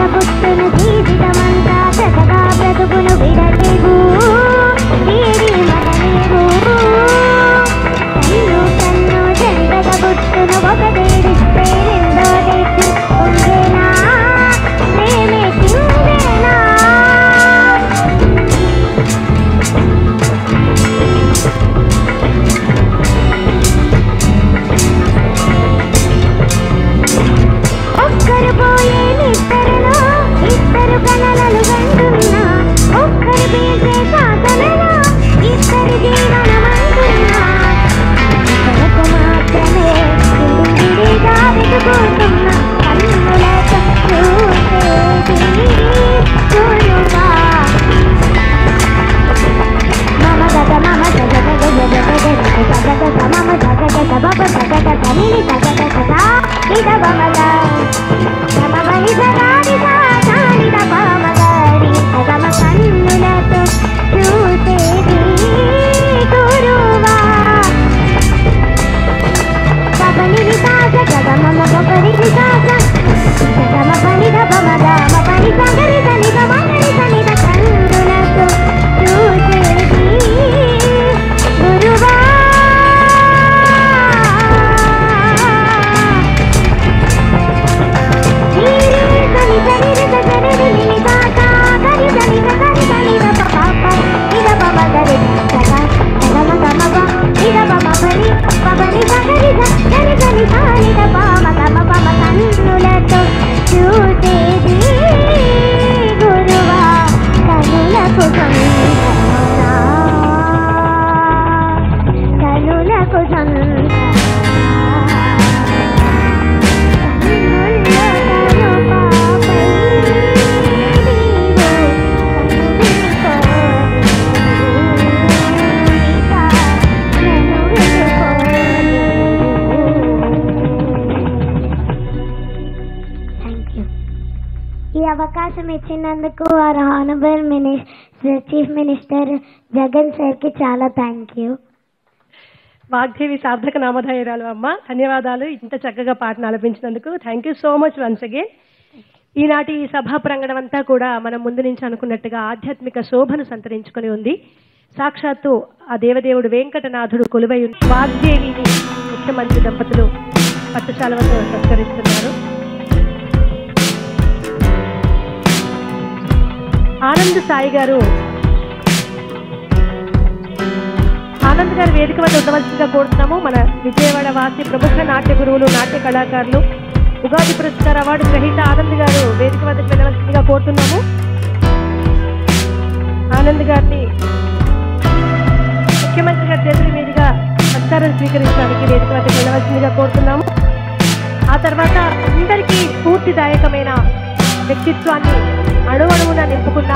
చెంపతబుట్టును జీవితమంతా చక్కగా బ్రతుకును విడలేవు వీరి మనలేవు కన్ను కన్ను చెంపతబుట్టును ఒకటేడిస్తే రెండో తెచ్చి ఉండేనా ప్రేమే చిందేనా ఒక్కరు పోయే నిద్దరలో ఇద్దరు కలలలు గంటున్నా ఒక్కరు పీల్చే శ్వాసలలో ఇద్దరి జీవనమంటున్నా కొరకు మాత్రమే విడివిడిగా వెతుకుతున్నా కన్నులతో చూసేది గురువా మమ గగ మమ గగ గగ గగ గగ గగ గగ మమ గగ గగ బబ గగ గగ నిని గగ గగ గా ఇద బమల సమమని సగాని సాని ద బమగరి గగమ కన్నులతో చూసేది గురువా బబని విసాస గగమ బబరి విసాస గగమ పని ద బమగ మపని సగరి సని ద మగరి సని ద కన్నులతో చూసేది గురువా కన్నులతో చూసేది గురువా కనులకు కనులకు ఈ అవకాశం ఇచ్చినందుకు our honourable chief minister Jagan సార్కి చాలా థ్యాంక్ యూ. వాగ్దేవి సార్థక నామధేయురాలు అమ్మ, ధన్యవాదాలు ఇంత చక్కగా పాటను ఆలపించినందుకు. Thank you so much once again. ఈనాటి ఈ సభా ప్రాంగణం అంతా కూడా మనం ముందు నుంచి అనుకున్నట్టుగా ఆధ్యాత్మిక శోభను సంతరించుకొని ఉంది. సాక్షాత్తు ఆ దేవదేవుడు వెంకటనాథుడు కొలువై వాగ్దేవిని ముఖ్యమంత్రి దంపతులు పట్టుశాలతో సత్కరిస్తున్నారు. ఆనంద్ సాయి గారు వేదిక వద్ద ఉండవలసిందిగా కోరుతున్నాము. మన విజయవాడ వాసి ప్రముఖ నాట్య గురువులు, నాట్య కళాకారులు, ఉగాది పురస్కార అవార్డు గ్రహీత ఆనంద్ గారు వేదిక వద్దకు వెళ్ళవలసిందిగా కోరుతున్నాము. ఆనంద్ గారిని ముఖ్యమంత్రి గారి చేతుల మీదుగా సత్కారం స్వీకరించడానికి వేదిక వద్దకు వెళ్ళవలసిందిగా కోరుతున్నాము. ఆ తర్వాత అందరికీ స్ఫూర్తిదాయకమైన వ్యక్తిత్వాన్ని అణువణువున నింపుకున్న